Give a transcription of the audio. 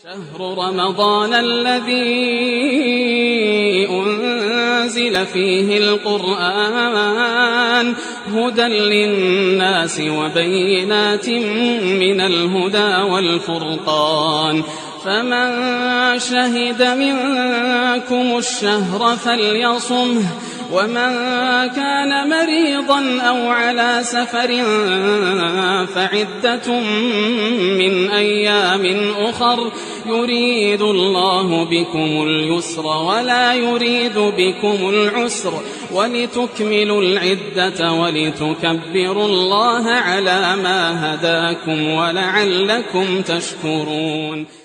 شهر رمضان الذي أنزل فيه القرآن هدى للناس وبينات من الهدى والفرقان فمن شهد منكم الشهر فليصمه ومن كان مريضا أو على سفر فعدة من أيام أخر يريد الله بكم اليسر ولا يريد بكم العسر ولتكملوا العدة ولتكبروا الله على ما هداكم ولعلكم تشكرون.